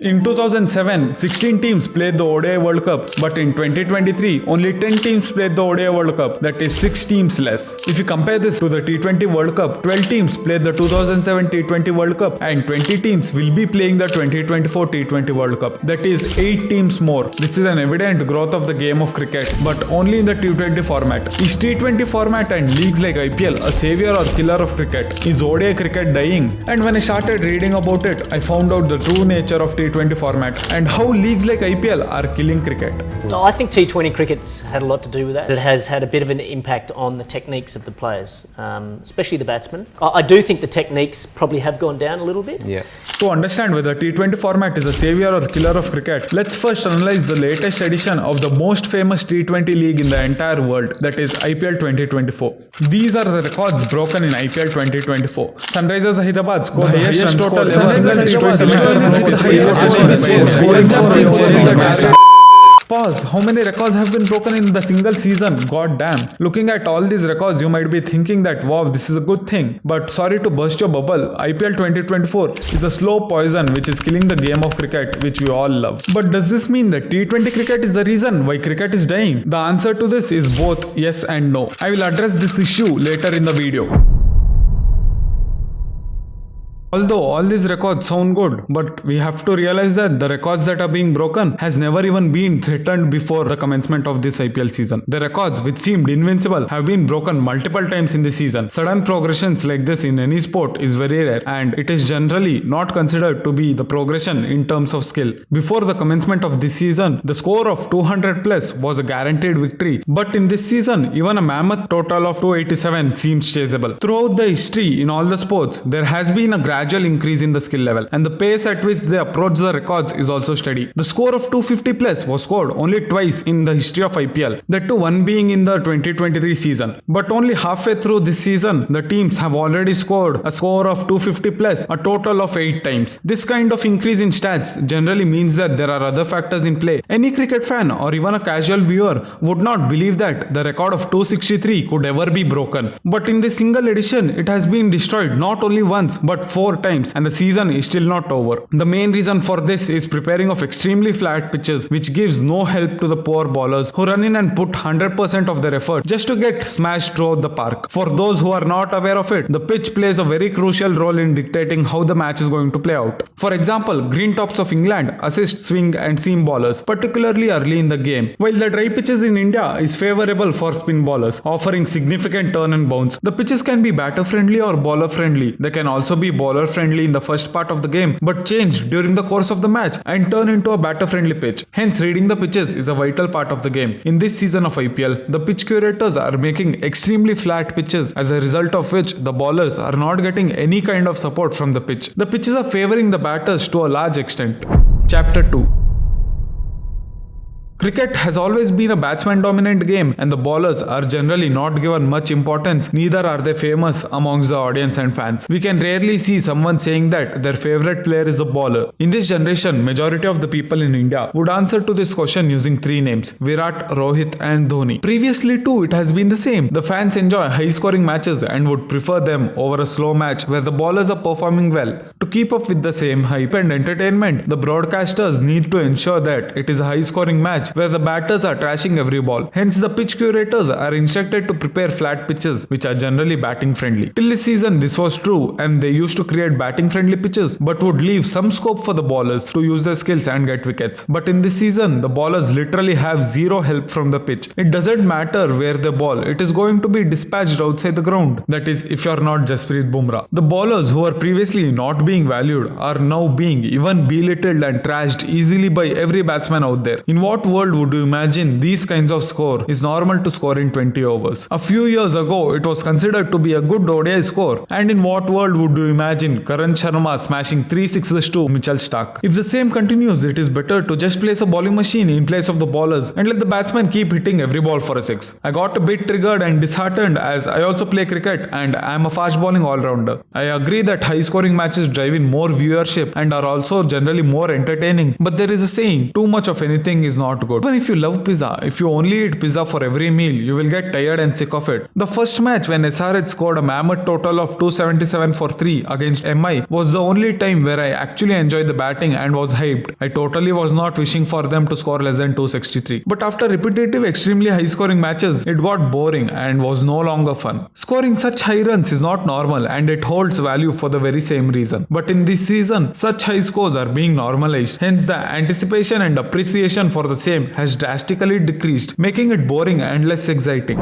In 2007, 16 teams played the ODI World Cup, but in 2023, only 10 teams played the ODI World Cup, that is 6 teams less. If you compare this to the T20 World Cup, 12 teams played the 2007 T20 World Cup and 20 teams will be playing the 2024 T20 World Cup, that is 8 teams more. This is an evident growth of the game of cricket, but only in the T20 format. Is T20 format and leagues like IPL a savior or killer of cricket? Is ODI cricket dying? And when I started reading about it, I found out the true nature of T20 format and how leagues like IPL are killing cricket. No, I think T20 cricket's had a lot to do with that. It has had a bit of an impact on the techniques of the players, especially the batsmen. I do think the techniques probably have gone down a little bit. Yeah. To understand whether T20 format is a savior or killer of cricket, let's first analyze the latest edition of the most famous T20 league in the entire world, that is IPL 2024. These are the records broken in IPL 2024. Sunrisers Hyderabad scored the highest total ever Pause. How many records have been broken in the single season? God damn. Looking at all these records, you might be thinking that wow, this is a good thing. But sorry to burst your bubble, IPL 2024 is a slow poison which is killing the game of cricket, which we all love. But does this mean that T20 cricket is the reason why cricket is dying? The answer to this is both yes and no. I will address this issue later in the video. Although all these records sound good, but we have to realize that the records that are being broken has never even been threatened before the commencement of this IPL season. The records which seemed invincible have been broken multiple times in the season. Sudden progressions like this in any sport is very rare and it is generally not considered to be the progression in terms of skill. Before the commencement of this season, the score of 200 plus was a guaranteed victory, but in this season, even a mammoth total of 287 seems chaseable. Throughout the history in all the sports, there has been a gradual increase in the skill level and the pace at which they approach the records is also steady. The score of 250 plus was scored only twice in the history of IPL, that too one being in the 2023 season. But only halfway through this season, the teams have already scored a score of 250 plus a total of 8 times. This kind of increase in stats generally means that there are other factors in play. Any cricket fan or even a casual viewer would not believe that the record of 263 could ever be broken. But in this single edition, it has been destroyed not only once but 4 times and the season is still not over. The main reason for this is preparing of extremely flat pitches which gives no help to the poor bowlers who run in and put 100% of their effort just to get smashed throughout the park. For those who are not aware of it, the pitch plays a very crucial role in dictating how the match is going to play out. For example, green tops of England assist swing and seam bowlers, particularly early in the game, while the dry pitches in India is favourable for spin bowlers, offering significant turn and bounce. The pitches can be batter friendly or bowler friendly. They can also be bowler friendly in the first part of the game but change during the course of the match and turn into a batter friendly pitch. Hence, reading the pitches is a vital part of the game. In this season of IPL, the pitch curators are making extremely flat pitches, as a result of which the bowlers are not getting any kind of support from the pitch. The pitches are favouring the batters to a large extent. Chapter 2. Cricket has always been a batsman-dominant game and the bowlers are generally not given much importance, neither are they famous amongst the audience and fans. We can rarely see someone saying that their favourite player is a bowler. In this generation, majority of the people in India would answer to this question using 3 names: Virat, Rohit and Dhoni. Previously too, it has been the same. The fans enjoy high-scoring matches and would prefer them over a slow match where the bowlers are performing well. To keep up with the same hype and entertainment, the broadcasters need to ensure that it is a high-scoring match where the batters are trashing every ball. Hence, the pitch curators are instructed to prepare flat pitches which are generally batting friendly. Till this season, this was true and they used to create batting friendly pitches but would leave some scope for the bowlers to use their skills and get wickets. But in this season, the bowlers literally have zero help from the pitch. It doesn't matter where they bowl, it is going to be dispatched outside the ground. That is, if you are not Jasprit Bumrah. The bowlers who are previously not being valued are now being even belittled and trashed easily by every batsman out there. In what world would you imagine these kinds of score is normal to score in 20 overs? A few years ago, it was considered to be a good ODI score. And in what world would you imagine Karan Sharma smashing 3 sixes to Mitchell Stark? If the same continues, it is better to just place a bowling machine in place of the bowlers and let the batsman keep hitting every ball for a 6. I got a bit triggered and disheartened as I also play cricket and I am a fast bowling all-rounder. I agree that high scoring matches drive in more viewership and are also generally more entertaining, but there is a saying, too much of anything is not good. good. Even if you love pizza, if you only eat pizza for every meal, you will get tired and sick of it. The first match when SRH scored a mammoth total of 277 for 3 against MI was the only time where I actually enjoyed the batting and was hyped. I totally was not wishing for them to score less than 263. But after repetitive extremely high scoring matches, it got boring and was no longer fun. Scoring such high runs is not normal and it holds value for the very same reason. But in this season, such high scores are being normalized. Hence the anticipation and appreciation for the same has drastically decreased, making it boring and less exciting.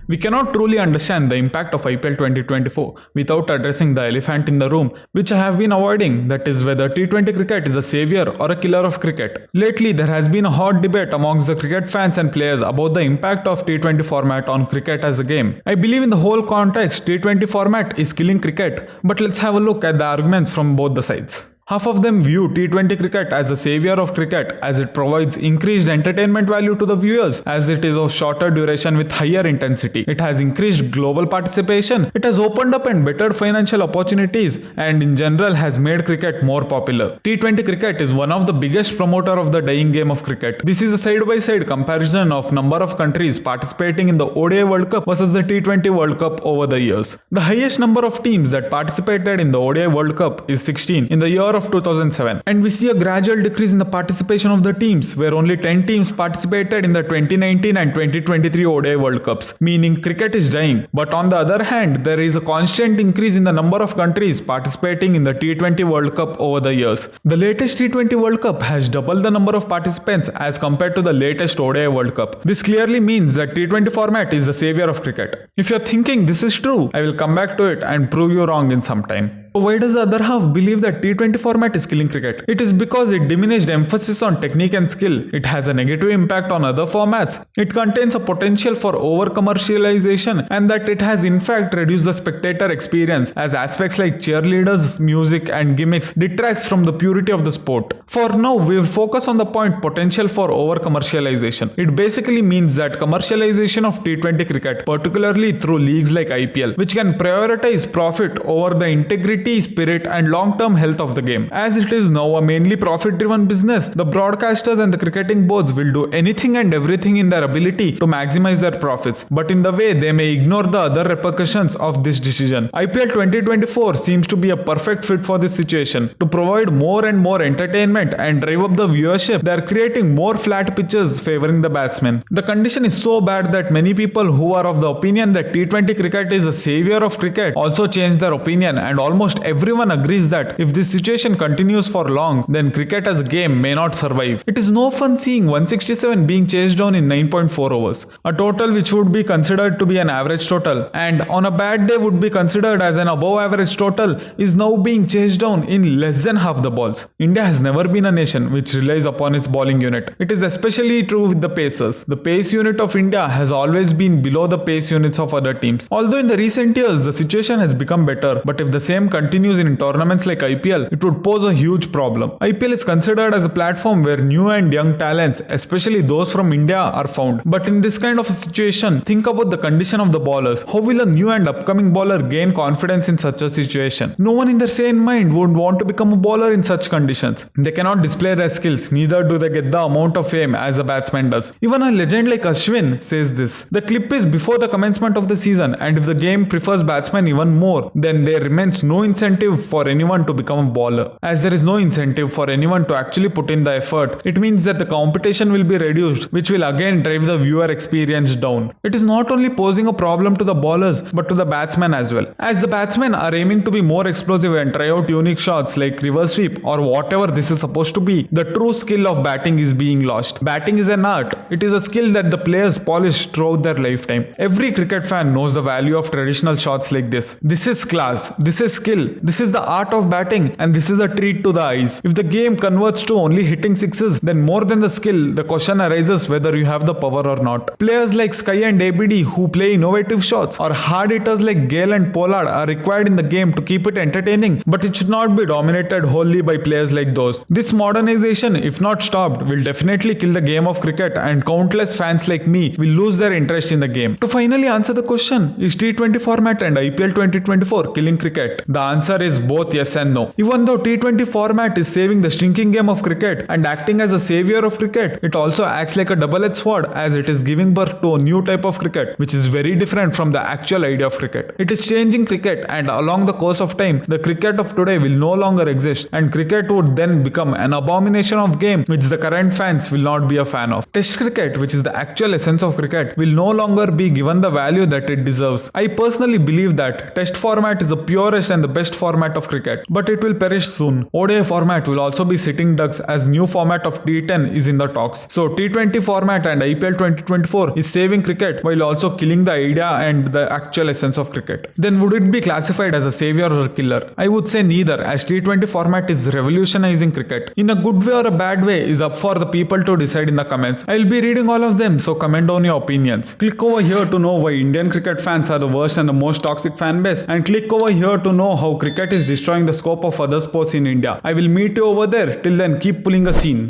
We cannot truly understand the impact of IPL 2024 without addressing the elephant in the room, which I have been avoiding, that is whether T20 cricket is a savior or a killer of cricket. Lately, there has been a hot debate amongst the cricket fans and players about the impact of T20 format on cricket as a game. I believe in the whole context, T20 format is killing cricket, but let's have a look at the arguments from both the sides. Half of them view T20 cricket as a savior of cricket as it provides increased entertainment value to the viewers as it is of shorter duration with higher intensity. It has increased global participation, it has opened up and bettered financial opportunities and in general has made cricket more popular. T20 cricket is one of the biggest promoter of the dying game of cricket. This is a side-by-side comparison of number of countries participating in the ODI World Cup versus the T20 World Cup over the years. The highest number of teams that participated in the ODI World Cup is 16 in the year of 2007, and we see a gradual decrease in the participation of the teams where only 10 teams participated in the 2019 and 2023 ODI World Cups, meaning cricket is dying. But on the other hand, there is a constant increase in the number of countries participating in the T20 World Cup over the years. The latest T20 World Cup has doubled the number of participants as compared to the latest ODI World Cup. This clearly means that T20 format is the savior of cricket. If you're thinking this is true, I will come back to it and prove you wrong in some time. Why does the other half believe that T20 format is killing cricket? It is because it diminished emphasis on technique and skill. It has a negative impact on other formats. It contains a potential for over-commercialization and that it has in fact reduced the spectator experience as aspects like cheerleaders, music and gimmicks detracts from the purity of the sport. For now, we will focus on the point potential for over-commercialization. It basically means that commercialization of T20 cricket, particularly through leagues like IPL, which can prioritize profit over the integrity, spirit and long-term health of the game. As it is now a mainly profit-driven business, the broadcasters and the cricketing boards will do anything and everything in their ability to maximize their profits, but in the way they may ignore the other repercussions of this decision. IPL 2024 seems to be a perfect fit for this situation. To provide more and more entertainment and drive up the viewership, they are creating more flat pitches favoring the batsmen. The condition is so bad that many people who are of the opinion that T20 cricket is a savior of cricket also change their opinion, and almost everyone agrees that if this situation continues for long, then cricket as a game may not survive. It is no fun seeing 167 being chased down in 9.4 overs, a total which would be considered to be an average total and on a bad day would be considered as an above average total, is now being chased down in less than half the balls. India has never been a nation which relies upon its bowling unit. It is especially true with the pacers. The pace unit of India has always been below the pace units of other teams. Although in the recent years the situation has become better, but if the same continues in tournaments like IPL, it would pose a huge problem. IPL is considered as a platform where new and young talents, especially those from India, are found. But in this kind of a situation, think about the condition of the bowlers. How will a new and upcoming bowler gain confidence in such a situation? No one in their sane mind would want to become a bowler in such conditions. They cannot display their skills, neither do they get the amount of fame as a batsman does. Even a legend like Ashwin says this. The clip is before the commencement of the season, and if the game prefers batsmen even more, then there remains no incentive for anyone to become a bowler. As there is no incentive for anyone to actually put in the effort, it means that the competition will be reduced, which will again drive the viewer experience down. It is not only posing a problem to the bowlers but to the batsmen as well. As the batsmen are aiming to be more explosive and try out unique shots like reverse sweep or whatever this is supposed to be, the true skill of batting is being lost. Batting is an art. It is a skill that the players polish throughout their lifetime. Every cricket fan knows the value of traditional shots like this. This is class. This is skill. This is the art of batting, and this is a treat to the eyes. If the game converts to only hitting sixes, then more than the skill, the question arises whether you have the power or not. Players like Sky and ABD who play innovative shots, or hard hitters like Gale and Pollard are required in the game to keep it entertaining, but it should not be dominated wholly by players like those. This modernization, if not stopped, will definitely kill the game of cricket, and countless fans like me will lose their interest in the game. To finally answer the question, is T20 format and IPL 2024 killing cricket? The answer is both yes and no. Even though T20 format is saving the shrinking game of cricket and acting as a savior of cricket, it also acts like a double-edged sword as it is giving birth to a new type of cricket which is very different from the actual idea of cricket. It is changing cricket, and along the course of time, the cricket of today will no longer exist, and cricket would then become an abomination of game which the current fans will not be a fan of. Test cricket, which is the actual essence of cricket, will no longer be given the value that it deserves. I personally believe that Test format is the purest and the best format of cricket, but it will perish soon. ODI format will also be sitting ducks as new format of T10 is in the talks. So T20 format and IPL 2024 is saving cricket while also killing the idea and the actual essence of cricket. Then would it be classified as a savior or a killer? I would say neither, as T20 format is revolutionizing cricket. In a good way or a bad way is up for the people to decide in the comments. I'll be reading all of them, so comment down your opinions. Click over here to know why Indian cricket fans are the worst and the most toxic fan base, and click over here to know how cricket is destroying the scope of other sports in India. I will meet you over there. Till then, keep pulling a scene.